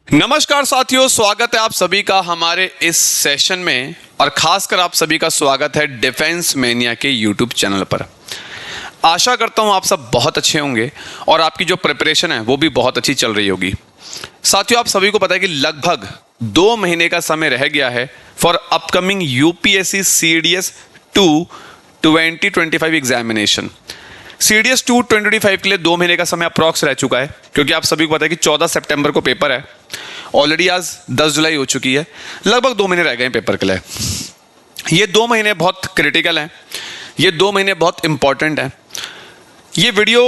नमस्कार साथियों, स्वागत है आप सभी का हमारे इस सेशन में और खासकर आप सभी का स्वागत है डिफेंस मैनिया के यूट्यूब चैनल पर। आशा करता हूं आप सब बहुत अच्छे होंगे और आपकी जो प्रिपरेशन है वो भी बहुत अच्छी चल रही होगी। साथियों, आप सभी को पता है कि लगभग 2 महीने का समय रह गया है for upcoming UPSC CDS 2 2025 examination. CDS 2 2025 के लिए 2 महीने का समय अप्रॉक्स रह चुका है, क्योंकि आप सभी को पता है कि 14 सितंबर को पेपर है। ऑलरेडी आज 10 जुलाई हो चुकी है, लगभग 2 महीने रह गए हैं पेपर के लिए। ये 2 महीने बहुत क्रिटिकल हैं, ये 2 महीने बहुत इंपॉर्टेंट हैं। ये वीडियो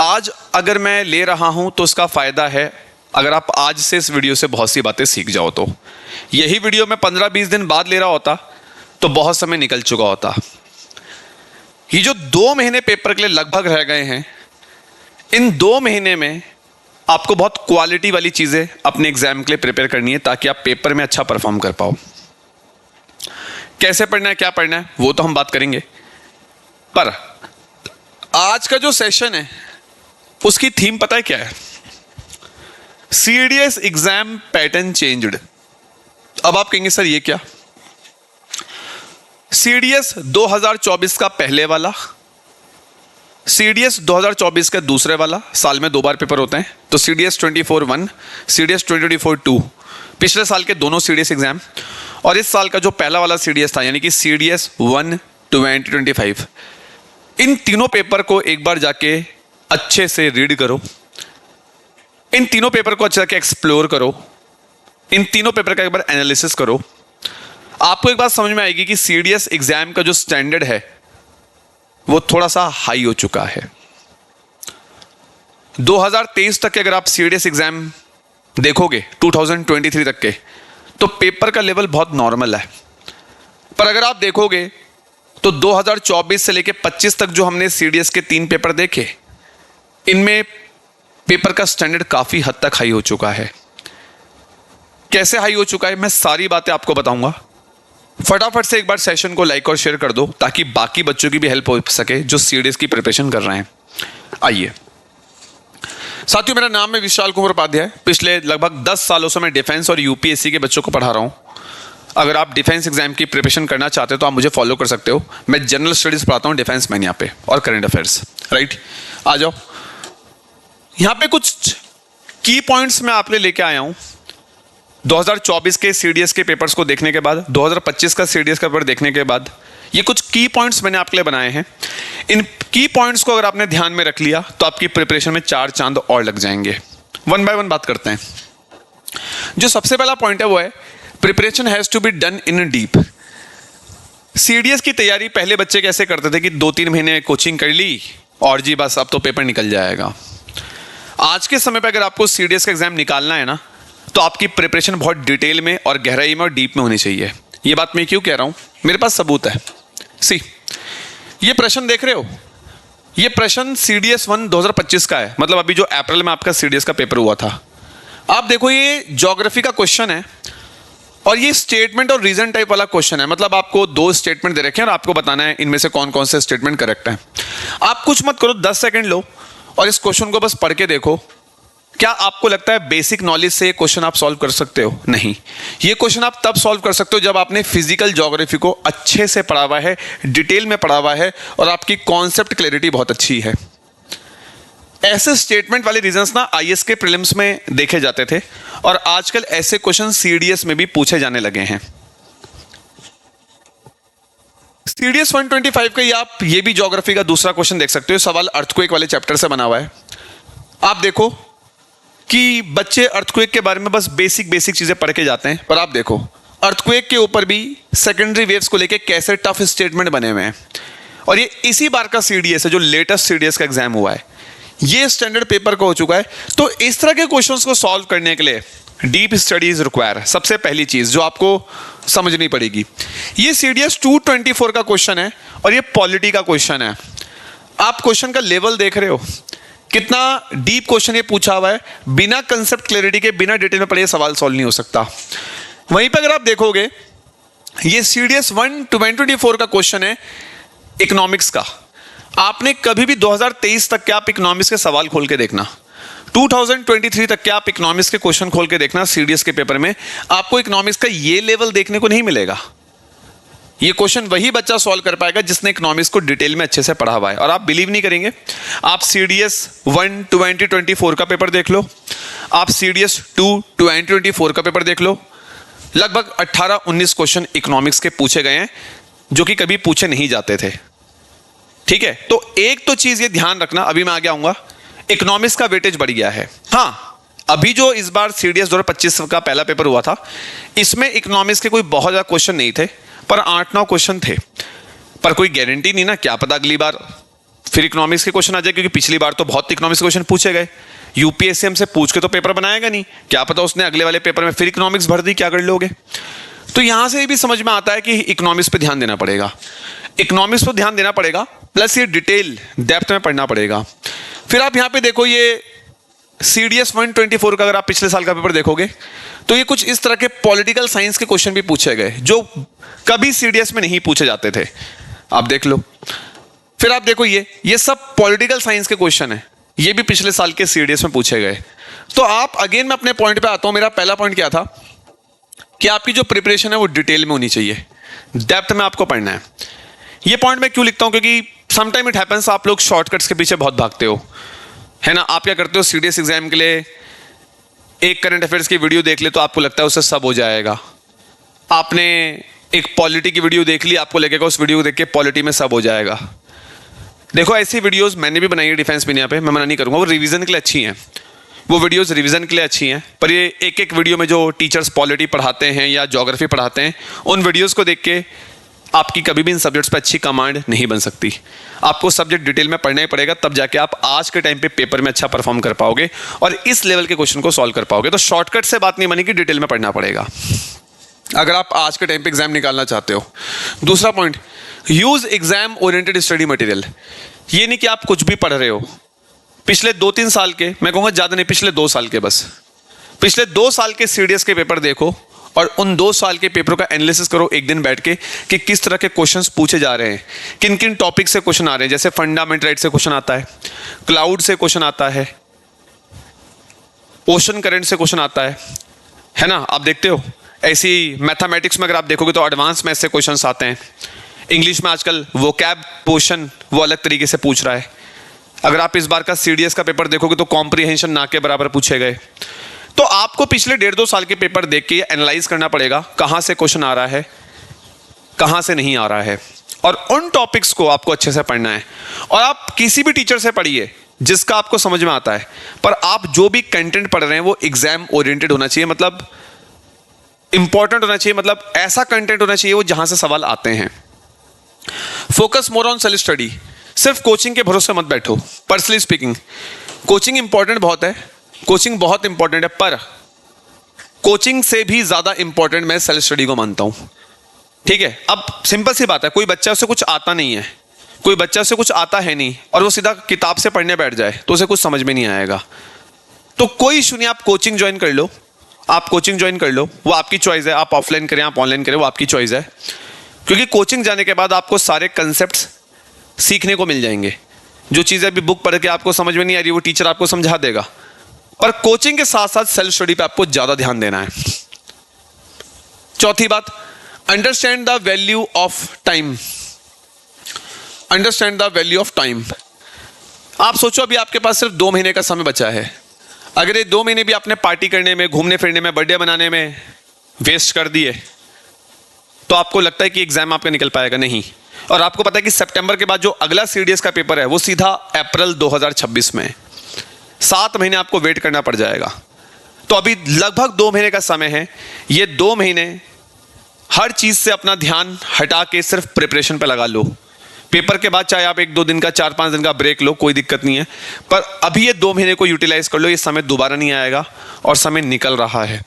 आज अगर मैं ले रहा हूं तो उसका फायदा है अगर आप आज से इस वीडियो से बहुत सी बातें सीख जाओ। तो यही वीडियो मैं 15-20 दिन बाद ले रहा होता तो बहुत समय निकल चुका होता। ये जो 2 महीने पेपर के लिए लगभग रह गए हैं, इन 2 महीने में आपको बहुत क्वालिटी वाली चीजें अपने एग्जाम के लिए प्रिपेयर करनी है ताकि आप पेपर में अच्छा परफॉर्म कर पाओ। कैसे पढ़ना है, क्या पढ़ना है, वो तो हम बात करेंगे, पर आज का जो सेशन है उसकी थीम पता है क्या है? CDS exam pattern changed. अब आप कहेंगे सर ये क्या? सीडीएस 2024 का पहले वाला, सीडीएस 2024 का दूसरे वाला, साल में 2 बार पेपर होते हैं, तो सीडीएस 24-1, सीडीएस 2024-2, पिछले साल के दोनों सीडीएस एग्जाम, और इस साल का जो पहला वाला सीडीएस था यानी कि सीडीएस 1 2025। इन तीनों पेपर को एक बार जाके अच्छे से रीड करो, इन तीनों पेपर को अच्छे से एक्सप्लोर करो, इन तीनों पेपर का एक बार एनालिसिस करो। आपको एक बात समझ में आएगी कि सीडीएस एग्जाम का जो स्टैंडर्ड है वो थोड़ा सा हाई हो चुका है। 2023 तक के अगर आप सीडीएस एग्जाम देखोगे, 2023 तक के, तो पेपर का लेवल बहुत नॉर्मल है। पर अगर आप देखोगे तो 2024 से लेके 25 तक जो हमने सीडीएस के 3 पेपर देखे, इनमें पेपर का स्टैंडर्ड काफी हद तक हाई हो चुका है। कैसे हाई हो चुका है, मैं सारी बातें आपको बताऊंगा। फटाफट से एक बार सेशन को लाइक और शेयर कर दो ताकि बाकी बच्चों की भी हेल्प हो सके जो सीडीएस की प्रिपरेशन कर रहे हैं। आइए साथियों, मेरा नाम है विशाल कुमार उपाध्याय। पिछले लगभग 10 सालों से मैं डिफेंस और यूपीएससी के बच्चों को पढ़ा रहा हूं। अगर आप डिफेंस एग्जाम की प्रिपरेशन करना चाहते हो तो आप मुझे फॉलो कर सकते हो। मैं जनरल स्टडीज पढ़ाता हूं डिफेंस मैनिया पे और करंट अफेयर्स। राइट, आ जाओ। यहां पे कुछ की पॉइंट्स मैं आपके लेके आया हूं। 2024 के सीडीएस के पेपर्स को देखने के बाद, 2025 का सीडीएस का पेपर देखने के बाद, ये कुछ की पॉइंट्स मैंने आपके लिए बनाए हैं। इन की पॉइंट्स को अगर आपने ध्यान में रख लिया तो आपकी प्रिपरेशन में 4 चांद और लग जाएंगे। 1 बाय 1 बात करते हैं। जो सबसे पहला पॉइंट है वो है preparation has to be done in deep. CDS की तैयारी पहले बच्चे कैसे करते थे कि 2-3 महीने कोचिंग कर ली और जी बस अब तो पेपर निकल जाएगा। आज के समय पर अगर आपको सीडीएस का एग्जाम निकालना है ना, तो आपकी प्रिपरेशन बहुत डिटेल में और गहराई में और डीप में होनी चाहिए। ये बात मैं क्यों कह रहा हूं, मेरे पास सबूत है। सी, ये प्रश्न देख रहे हो, ये प्रश्न सीडीएस 1 2025 का है, मतलब अभी जो अप्रैल में आपका सीडीएस का पेपर हुआ था। आप देखो, ये ज्योग्राफी का क्वेश्चन है और ये स्टेटमेंट और रीजन टाइप वाला क्वेश्चन है। मतलब आपको 2 स्टेटमेंट दे रखे हैं और आपको बताना है इनमें से कौन कौन से स्टेटमेंट करेक्ट है। आप कुछ मत करो, 10 सेकेंड लो और इस क्वेश्चन को बस पढ़ के देखो। क्या आपको लगता है बेसिक नॉलेज से ये क्वेश्चन आप सॉल्व कर सकते हो? नहीं। ये क्वेश्चन आप तब सॉल्व कर सकते हो जब आपने फिजिकल ज्योग्राफी को अच्छे से पढ़ा हुआ है, डिटेल में पढ़ा हुआ है और आपकी कॉन्सेप्ट क्लैरिटी बहुत अच्छी है। ऐसे स्टेटमेंट वाले रीजंस ना आईएएस के प्रीलिम्स में देखे जाते थे और आजकल ऐसे क्वेश्चन सीडीएस में भी पूछे जाने लगे हैं। सीडीएस 125 का आप ये भी ज्योग्राफी का दूसरा क्वेश्चन देख सकते हो। सवाल अर्थक्वेक वाले चैप्टर से बना हुआ है। आप देखो कि बच्चे अर्थक्वेक के बारे में बस बेसिक चीजें पढ़ के जाते हैं, पर आप देखो अर्थक्वेक के ऊपर भी सेकेंडरी वेव्स को लेके कैसे टफ स्टेटमेंट बने हुए हैं। और ये इसी बार का सीडीएस है, जो लेटेस्ट सीडीएस का एग्जाम हुआ है, ये स्टैंडर्ड पेपर का हो चुका है। तो इस तरह के क्वेश्चंस को सॉल्व करने के लिए डीप स्टडीज रिक्वायर। सबसे पहली चीज जो आपको समझनी पड़ेगी, ये सीडीएस 224 का क्वेश्चन है और ये पॉलिटी का क्वेश्चन है। आप क्वेश्चन का लेवल देख रहे हो, कितना डीप क्वेश्चन ये पूछा हुआ है। बिना कंसेप्ट क्लैरिटी के, बिना डिटेल में पढ़े सवाल सॉल्व नहीं हो सकता। वहीं पर अगर आप देखोगे, ये सीडीएस 1 2024 का क्वेश्चन है इकोनॉमिक्स का। आपने कभी भी 2023 तक के आप इकोनॉमिक्स के सवाल खोल के देखना, 2023 तक के आप इकोनॉमिक्स के क्वेश्चन खोल के देखना सीडीएस के पेपर में, आपको इकोनॉमिक्स का ये लेवल देखने को नहीं मिलेगा। ये क्वेश्चन वही बच्चा सॉल्व कर पाएगा जिसने इकोनॉमिक्स को डिटेल में अच्छे से पढ़ा हुआ है। और आप बिलीव नहीं करेंगे, आप सीडीएस 1 2024 का पेपर देख लो, आप सीडीएस 2 2024 का पेपर देख लो, लगभग 18-19 क्वेश्चन इकोनॉमिक्स के पूछे गए हैं जो कि कभी पूछे नहीं जाते थे। ठीक है, तो एक तो चीज ये ध्यान रखना, अभी मैं आगे आऊंगा, इकोनॉमिक्स का वेटेज बढ़ गया है। हाँ, अभी जो इस बार सीडीएस 2025 का पहला पेपर हुआ था, इसमें इकोनॉमिक्स के कोई बहुत ज्यादा क्वेश्चन नहीं थे, पर 8-9 क्वेश्चन थे। पर कोई गारंटी नहीं ना, क्या पता अगली बार फिर इकोनॉमिक्स के क्वेश्चन आ जाए, क्योंकि पिछली बार तो बहुत इकोनॉमिक्स के क्वेश्चन पूछे गए। यूपीएससी हमसे पूछ के तो पेपर बनाएगा नहीं, क्या पता उसने अगले वाले पेपर में फिर इकोनॉमिक्स भर दी, क्या कर लोगे। तो यहां से भी समझ में आता है कि इकोनॉमिक्स पे ध्यान देना पड़ेगा, इकोनॉमिक्स पर ध्यान देना पड़ेगा, प्लस ये डिटेल डेप्थ में पढ़ना पड़ेगा। फिर आप यहां पे देखो, ये सीडीएस 124 का अगर आप पिछले साल का पेपर देखोगे तो ये कुछ इस तरह के पॉलिटिकल साइंस के क्वेश्चन भी पूछे गए जो कभी सीडीएस में नहीं पूछे जाते थे, आप देख लो। फिर आप देखो, ये सब पॉलिटिकल साइंस के क्वेश्चन है, ये भी पिछले साल के सीडीएस में पूछे गए। तो आप अगेन मैं अपने पॉइंट पे आता हूं। मेरा पहला पॉइंट क्या था कि आपकी जो प्रिपरेशन है वो डिटेल में होनी चाहिए, डेप्थ में आपको पढ़ना है। ये पॉइंट मैं क्यों लिखता हूं, क्योंकि समटाइम इट हैपेंस आप लोग शॉर्टकट्स के पीछे बहुत भागते हो, है ना। आप क्या करते हो, सीडीएस एग्जाम के लिए एक करंट अफेयर्स की वीडियो देख ले तो आपको लगता है उससे सब हो जाएगा। आपने एक पॉलिटी की वीडियो देख ली, आपको लगेगा उस वीडियो को देख के पॉलिटी में सब हो जाएगा। देखो, ऐसी वीडियोस मैंने भी बनाई है डिफेंस मीडिया पे, मैं मना नहीं करूंगा, वो रिवीजन के लिए अच्छी हैं, वो वीडियोस रिवीजन के लिए अच्छी हैं। पर ये एक एक वीडियो में जो टीचर्स पॉलिटी पढ़ाते हैं या ज्योग्राफी पढ़ाते हैं, उन वीडियोस को देख के आपकी कभी भी इन सब्जेक्ट्स पे अच्छी कमांड नहीं बन सकती। आपको सब्जेक्ट डिटेल में पढ़ना ही पड़ेगा, तब जाके आप आज के टाइम पे पेपर में अच्छा परफॉर्म कर पाओगे और इस लेवल के क्वेश्चन को सॉल्व कर पाओगे। तो शॉर्टकट से बात नहीं बनेगी, डिटेल में पढ़ना पड़ेगा अगर आप आज के टाइम पे एग्जाम निकालना चाहते हो। दूसरा point, use exam oriented study material. ये नहीं कि आप कुछ भी पढ़ रहे हो, पिछले 2-3 साल के, मैं कहूँगा ज़्यादा नहीं, पिछले 2 साल के, बस पिछले 2 साल के सीडीएस के पेपर देखो और उन 2 साल के पेपरों का एनालिसिस करो एक दिन बैठ के कि किस तरह के क्वेश्चंस पूछे जा रहे हैं, किन किन टॉपिक से क्वेश्चन आ रहे हैं। जैसे फंडामेंटल राइट से क्वेश्चन आता है, क्लाउड से क्वेश्चन आता है, ओशन करंट से क्वेश्चन आता है ना। आप देखते हो ऐसी मैथमेटिक्स में अगर आप देखोगे तो एडवांस मैथ से क्वेश्चंस आते हैं। इंग्लिश में आजकल वोकैब पोर्शन वो अलग तरीके से पूछ रहा है। अगर आप इस बार का सीडीएस का पेपर देखोगे तो कॉम्प्रिहेंशन ना के बराबर पूछे गए। तो आपको पिछले 1.5-2 साल के पेपर देख के एनालाइज करना पड़ेगा कहां से क्वेश्चन आ रहा है, कहां से नहीं आ रहा है, और उन टॉपिक्स को आपको अच्छे से पढ़ना है। और आप किसी भी टीचर से पढ़िए जिसका आपको समझ में आता है, पर आप जो भी कंटेंट पढ़ रहे हैं वो एग्जाम ओरिएंटेड होना चाहिए, मतलब इंपॉर्टेंट होना चाहिए, मतलब ऐसा कंटेंट होना चाहिए वो जहां से सवाल आते हैं। Focus more on self study. सिर्फ कोचिंग के भरोसे मत बैठो। पर्सनली स्पीकिंग, कोचिंग इंपॉर्टेंट बहुत है, कोचिंग बहुत इंपॉर्टेंट है, पर कोचिंग से भी ज्यादा इंपॉर्टेंट मैं सेल्फ स्टडी को मानता हूं। ठीक है, अब सिंपल सी बात है, कोई बच्चा से कुछ आता नहीं है, कोई बच्चा से कुछ आता है नहीं और वो सीधा किताब से पढ़ने बैठ जाए तो उसे कुछ समझ में नहीं आएगा। तो कोई इशू नहीं, आप कोचिंग ज्वाइन कर लो, आप कोचिंग ज्वाइन कर लो, वो आपकी चॉइस है। आप ऑफलाइन करें, आप ऑनलाइन करें, वो आपकी चॉइस है। क्योंकि कोचिंग जाने के बाद आपको सारे कंसेप्ट्स सीखने को मिल जाएंगे। जो चीज़ें अभी बुक पढ़ के आपको समझ में नहीं आ रही वो टीचर आपको समझा देगा। पर कोचिंग के साथ साथ सेल्फ स्टडी पे आपको ज्यादा ध्यान देना है। चौथी बात, understand the value of time. Understand the value of time. आप सोचो अभी आपके पास सिर्फ 2 महीने का समय बचा है। अगर ये 2 महीने भी आपने पार्टी करने में, घूमने फिरने में, बर्थडे बनाने में वेस्ट कर दिए तो आपको लगता है कि एग्जाम आपका निकल पाएगा? नहीं। और आपको पता है कि सितंबर के बाद जो अगला सीडीएस का पेपर है वो सीधा अप्रैल 2026 में है। 7 महीने आपको वेट करना पड़ जाएगा। तो अभी लगभग 2 महीने का समय है। ये 2 महीने हर चीज से अपना ध्यान हटा के सिर्फ प्रिपरेशन पे लगा लो। पेपर के बाद चाहे आप 1-2 दिन का, 4-5 दिन का ब्रेक लो, कोई दिक्कत नहीं है, पर अभी ये 2 महीने को यूटिलाइज कर लो। ये समय दोबारा नहीं आएगा और समय निकल रहा है।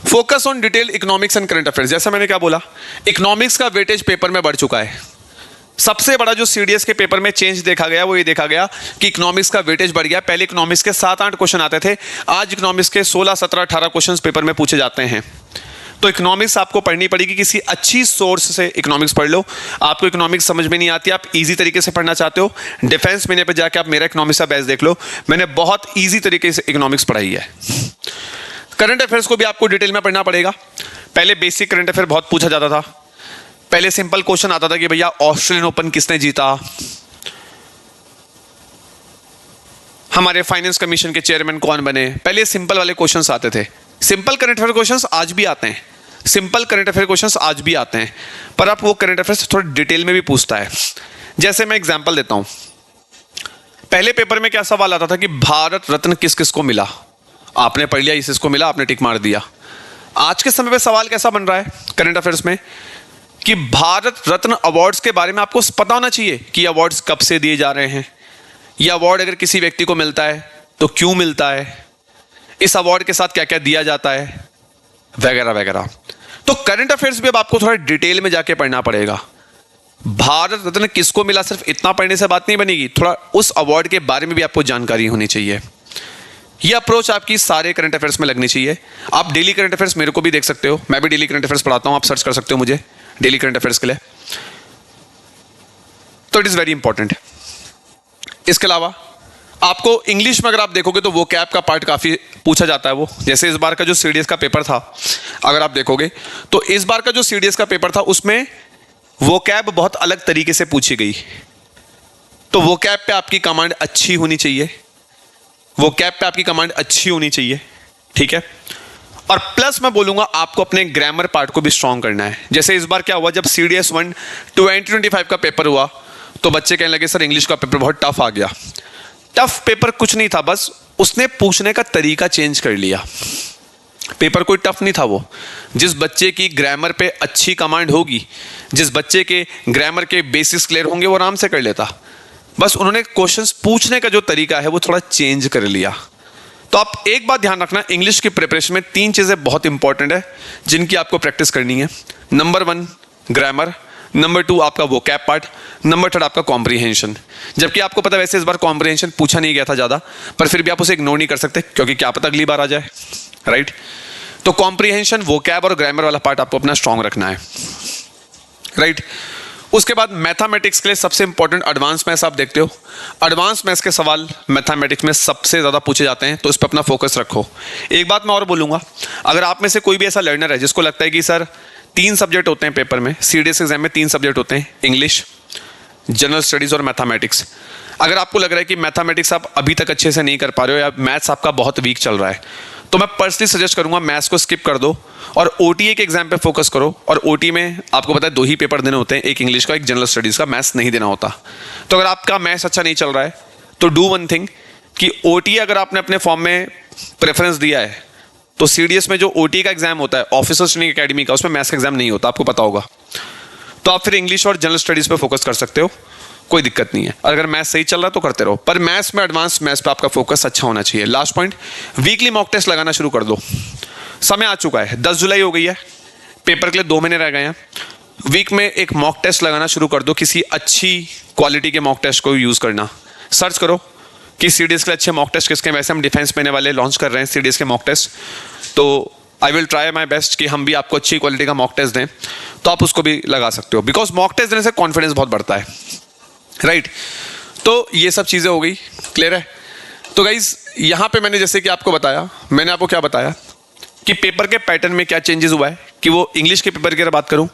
Focus on detail economics and current affairs. जैसा मैंने क्या बोला, इकोनॉमिक्स का वेटेज पेपर में बढ़ चुका है। सबसे बड़ा जो सीडीएस के पेपर में चेंज देखा गया वो ये देखा गया कि इकोनॉमिक्स का वेटेज बढ़ गया। पहले इकोनॉमिक्स के 7-8 क्वेश्चन आते थे, आज इकोनॉमिक्स के 16, 17, 18 क्वेश्चन पेपर में पूछे जाते हैं। तो इकोनॉमिक्स आपको पढ़नी पड़ेगी, किसी अच्छी सोर्स से इकोनॉमिक्स पढ़ लो। आपको इकोनॉमिक्स समझ में नहीं आती, आप इजी तरीके से पढ़ना चाहते हो, डिफेंस महीने पे जाके आप मेरा इकोनॉमिक्स का बैच देख लो, मैंने बहुत इजी तरीके से इकोनॉमिक्स पढ़ाई है। करंट अफेयर्स को भी आपको डिटेल में पढ़ना पड़ेगा। पहले बेसिक करंट अफेयर बहुत पूछा जाता था। पहले सिंपल क्वेश्चन आता था कि भैया ऑस्ट्रेलियन ओपन किसने जीता, हमारे फाइनेंस कमीशन के चेयरमैन कौन बने, पहले सिंपल वाले क्वेश्चंस आते थे। सिंपल करंट अफेयर क्वेश्चंस आज भी आते हैं, सिंपल करंट अफेयर क्वेश्चंस आज भी आते हैं, पर आप वो करंट अफेयर्स थोड़ा डिटेल में भी पूछता है। जैसे मैं एग्जांपल देता हूं, पहले पेपर में क्या सवाल आता था कि भारत रत्न किस किस को मिला, आपने पढ़ लिया इसको मिला, आपने टिक मार दिया। आज के समय पे सवाल कैसा बन रहा है करंट अफेयर्स में कि भारत रत्न अवार्ड्स के बारे में आपको पता होना चाहिए कि अवार्ड्स कब से दिए जा रहे हैं, यह अवार्ड अगर किसी व्यक्ति को मिलता है तो क्यों मिलता है, इस अवार्ड के साथ क्या क्या दिया जाता है, वगैरह वगैरह। तो करंट अफेयर्स भी अब आपको थोड़ा डिटेल में जाके पढ़ना पड़ेगा। भारत रत्न किसको मिला सिर्फ इतना पढ़ने से बात नहीं बनेगी, थोड़ा उस अवार्ड के बारे में भी आपको जानकारी होनी चाहिए। यह अप्रोच आपकी सारे करंट अफेयर्स में लगनी चाहिए। आप डेली करंट अफेयर्स मेरे को भी देख सकते हो, मैं भी डेली करंट अफेयर्स पढ़ाता हूं, आप सर्च कर सकते हो मुझे डेली करंट अफेयर्स के लिए। तो इट इज वेरी इंपॉर्टेंट। इसके अलावा आपको इंग्लिश में अगर आप देखोगे तो वो कैप का पार्ट काफी पूछा जाता है। वो जैसे इस बार का जो सीडीएस का पेपर था, अगर आप देखोगे तो इस बार का जो सीडीएस का पेपर था उसमें वो कैप बहुत अलग तरीके से पूछी गई। तो वो कैप पे आपकी कमांड अच्छी होनी चाहिए, वो कैप पे आपकी कमांड अच्छी होनी चाहिए, ठीक है। और प्लस मैं बोलूंगा आपको अपने ग्रामर पार्ट को भी स्ट्रांग करना है। जैसे इस बार क्या हुआ, जब सीडीएस 1 2025 का पेपर हुआ तो बच्चे कहने लगे सर इंग्लिश का पेपर बहुत टफ आ गया। टफ पेपर कुछ नहीं था, बस उसने पूछने का तरीका चेंज कर लिया। पेपर कोई टफ नहीं था। वो जिस बच्चे की ग्रामर पे अच्छी कमांड होगी, जिस बच्चे के ग्रामर के बेसिक्स क्लियर होंगे, वो आराम से कर लेता। बस उन्होंने क्वेश्चंस पूछने का जो तरीका है वो थोड़ा चेंज कर लिया। तो आप एक बात ध्यान रखना, इंग्लिश की प्रिपरेशन में 3 चीजें बहुत इंपॉर्टेंट है जिनकी आपको प्रैक्टिस करनी है। नंबर 1 ग्रामर, नंबर 2 आपका वोकैब पार्ट, नंबर 3 आपका कॉम्प्रिहेंशन। जबकि आपको पता है वैसे इस बार कॉम्प्रिहेंशन पूछा नहीं गया था ज़्यादा, पर फिर भी आप उसे इग्नोर नहीं कर सकते क्योंकि क्या पता अगली बार आ जाए, राइट। तो कॉम्प्रिहेंशन, वोकैब और ग्रामर वाला पार्ट आपको अपना स्ट्रांग रखना है, राइट। उसके बाद मैथमेटिक्स के लिए सबसे इंपॉर्टेंट एडवांस मैथ्स आप देखते हो। एडवांस मैथ्स के सवाल मैथमेटिक्स में सबसे ज़्यादा पूछे जाते हैं, तो इस पर अपना फोकस रखो। एक बात मैं और बोलूँगा, अगर आप में से कोई भी ऐसा लर्नर है जिसको लगता है कि सर 3 सब्जेक्ट होते हैं पेपर में, सीडीएस एग्जाम में 3 सब्जेक्ट होते हैं, इंग्लिश, जनरल स्टडीज और मैथमेटिक्स। अगर आपको लग रहा है कि मैथमेटिक्स आप अभी तक अच्छे से नहीं कर पा रहे हो या मैथ्स आपका बहुत वीक चल रहा है, तो मैं पर्सनली सजेस्ट करूंगा मैथ्स को स्किप कर दो और ओटीए के एग्जाम पे फोकस करो। और ओटी में आपको पता है 2 ही पेपर देने होते हैं, एक इंग्लिश का, एक जनरल स्टडीज का, मैथ्स नहीं देना होता। तो अगर आपका मैथ्स अच्छा नहीं चल रहा है तो डू वन थिंग कि ओटीए अगर आपने अपने फॉर्म में प्रेफरेंस दिया है तो सीडीएस में जो ओटी का एग्जाम होता है ऑफिसर्स ट्रेनिंग एकेडमी का, उसमें मैथ्स का एग्जाम नहीं होता, आपको पता होगा। तो आप फिर इंग्लिश और जनरल स्टडीज पे फोकस कर सकते हो, कोई दिक्कत नहीं है। अगर मैथ्स सही चल रहा है तो करते रहो, पर मैथ्स में एडवांस मैथ्स पे आपका फोकस अच्छा होना चाहिए। Last point, weekly mock test लगाना शुरू कर दो। समय आ चुका है, 10 जुलाई हो गई है, पेपर के लिए 2 महीने रह गए हैं। वीक में एक मॉक टेस्ट लगाना शुरू कर दो, किसी अच्छी क्वालिटी के मॉक टेस्ट को यूज करना। सर्च करो कि सीडीएस के लिए अच्छे मॉक टेस्ट किसके। वैसे हम डिफेंस महीने वाले लॉन्च कर रहे हैं सीडीएस के मॉक टेस्ट, तो I will try my best कि हम भी आपको अच्छी क्वालिटी का मॉक टेस्ट दें, तो आप उसको भी लगा सकते हो। बिकॉज मॉक टेस्ट देने से कॉन्फिडेंस बहुत बढ़ता है, राइट। तो ये सब चीज़ें हो गई, क्लियर है। तो गाइज यहाँ पे मैंने जैसे कि आपको बताया, मैंने आपको क्या बताया कि पेपर के पैटर्न में क्या चेंजेस हुआ है। कि वो इंग्लिश के पेपर की अगर बात करूँ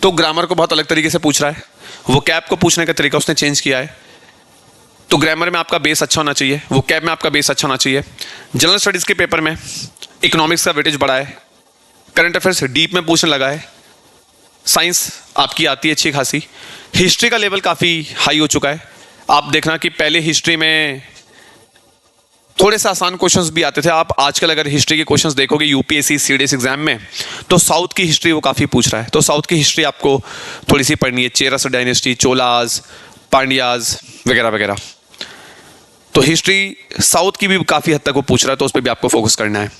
तो ग्रामर को बहुत अलग तरीके से पूछ रहा है, वो कैप को पूछने का तरीका उसने चेंज किया है। तो ग्रामर में आपका बेस अच्छा होना चाहिए, वो कैप में आपका बेस अच्छा होना चाहिए। जनरल स्टडीज़ के पेपर में इकोनॉमिक्स का वेटेज बढ़ा है, करंट अफेयर्स डीप में पूछने लगा है, साइंस आपकी आती है अच्छी खासी, हिस्ट्री का लेवल काफ़ी हाई हो चुका है। आप देखना कि पहले हिस्ट्री में थोड़े से आसान क्वेश्चंस भी आते थे। आप आजकल अगर हिस्ट्री के क्वेश्चंस देखोगे यूपीएससी सीडीएस एग्जाम में, तो साउथ की हिस्ट्री वो काफ़ी पूछ रहा है। तो साउथ की हिस्ट्री आपको थोड़ी सी पढ़नी है, चेरा डायनेस्टी, चोलाज, पांड्याज वगैरह वगैरह। तो हिस्ट्री साउथ की भी काफ़ी हद तक वो पूछ रहा है, तो उस पर भी आपको फोकस करना है।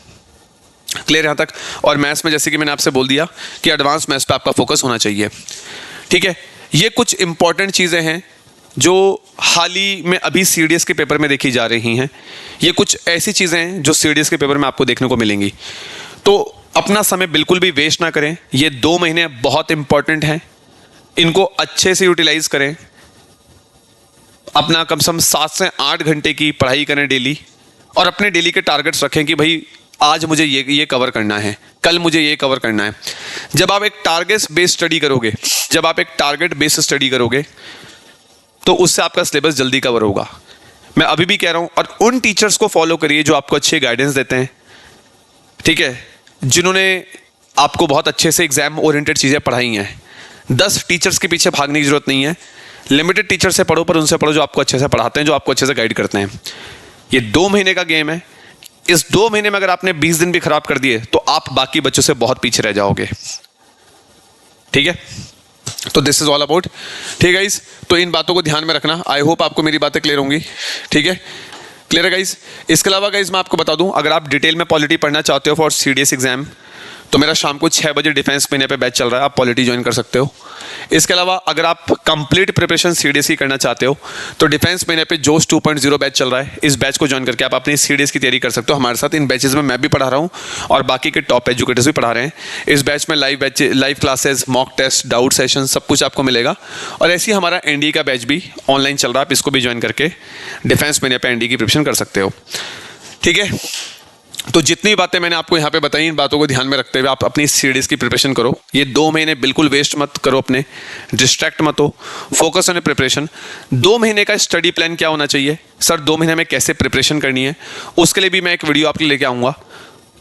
क्लियर यहाँ तक। और मैथ्स में जैसे कि मैंने आपसे बोल दिया कि एडवांस मैथ्स पे आपका फोकस होना चाहिए, ठीक है। ये कुछ इंपॉर्टेंट चीज़ें हैं जो हाल ही में अभी सीडीएस के पेपर में देखी जा रही हैं। ये कुछ ऐसी चीज़ें हैं जो सीडीएस के पेपर में आपको देखने को मिलेंगी। तो अपना समय बिल्कुल भी वेस्ट ना करें। ये 2 महीने बहुत इंपॉर्टेंट हैं, इनको अच्छे से यूटिलाइज करें। अपना कम से कम 7 से 8 घंटे की पढ़ाई करें डेली, और अपने डेली के टारगेट्स रखें कि भाई आज मुझे ये कवर करना है, कल मुझे ये कवर करना है। जब आप एक टारगेट बेस्ड स्टडी करोगे तो उससे आपका सिलेबस जल्दी कवर होगा। मैं अभी भी कह रहा हूं, और उन टीचर्स को फॉलो करिए जो आपको अच्छे गाइडेंस देते हैं, ठीक है, जिन्होंने आपको बहुत अच्छे से एग्जाम ओरिएंटेड चीज़ें पढ़ाई हैं। 10 टीचर्स के पीछे भागने की जरूरत नहीं है, लिमिटेड टीचर से पढ़ो, पर उनसे पढ़ो जो आपको अच्छे से पढ़ाते हैं, जो आपको अच्छे से गाइड करते हैं। ये 2 महीने का गेम है। इस 2 महीने में अगर आपने 20 दिन भी खराब कर दिए तो आप बाकी बच्चों से बहुत पीछे रह जाओगे, ठीक है। तो दिस इज ऑल अबाउट, ठीक है गाइस। तो इन बातों को ध्यान में रखना। आई होप आपको मेरी बातें क्लियर होंगी, ठीक है, क्लियर है गाइस। इसके अलावा गाइस मैं आपको बता दूं, अगर आप डिटेल में पॉलिटी पढ़ना चाहते हो फॉर सीडीएस एग्जाम, तो मेरा शाम को 6 बजे डिफेंस महीने पे बैच चल रहा है, आप पॉलिटी ज्वाइन कर सकते हो। इसके अलावा अगर आप कंप्लीट प्रिपरेशन सीडीएस की करना चाहते हो तो डिफेंस महीने पे जोश 2.0 बैच चल रहा है। इस बैच को ज्वाइन करके आप अपनी सीडीएस की तैयारी कर सकते हो हमारे साथ। इन बैचेस में मैं भी पढ़ा रहा हूँ और बाकी के टॉप एजुकेटर्स भी पढ़ा रहे हैं। इस बैच में live classes, mock test, doubt session सब कुछ आपको मिलेगा। और ऐसे ही हमारा एनडीए का बैच भी ऑनलाइन चल रहा है, आप इसको भी ज्वाइन करके डिफेंस महीने पर एनडीए की प्रिपरेशन कर सकते हो, ठीक है। तो जितनी बातें मैंने आपको यहाँ पे बताई, इन बातों को ध्यान में रखते हुए आप अपनी सीडीएस की प्रिपरेशन करो। ये 2 महीने बिल्कुल वेस्ट मत करो, अपने डिस्ट्रैक्ट मत हो, फोकस ऑन प्रिपरेशन। 2 महीने का स्टडी प्लान क्या होना चाहिए सर, 2 महीने में कैसे प्रिपरेशन करनी है, उसके लिए भी मैं एक वीडियो आपके लिए लेके आऊँगा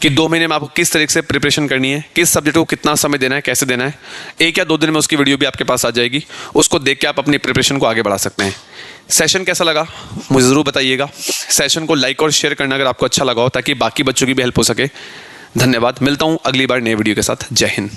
कि 2 महीने में आपको किस तरीके से प्रिपरेशन करनी है, किस सब्जेक्ट को कितना समय देना है, कैसे देना है। 1 या 2 दिन में उसकी वीडियो भी आपके पास आ जाएगी, उसको देख के आप अपनी प्रिपरेशन को आगे बढ़ा सकते हैं। सेशन कैसा लगा मुझे ज़रूर बताइएगा। सेशन को लाइक और शेयर करना अगर आपको अच्छा लगा हो, ताकि बाकी बच्चों की भी हेल्प हो सके। धन्यवाद, मिलता हूँ अगली बार नए वीडियो के साथ। जय हिंद।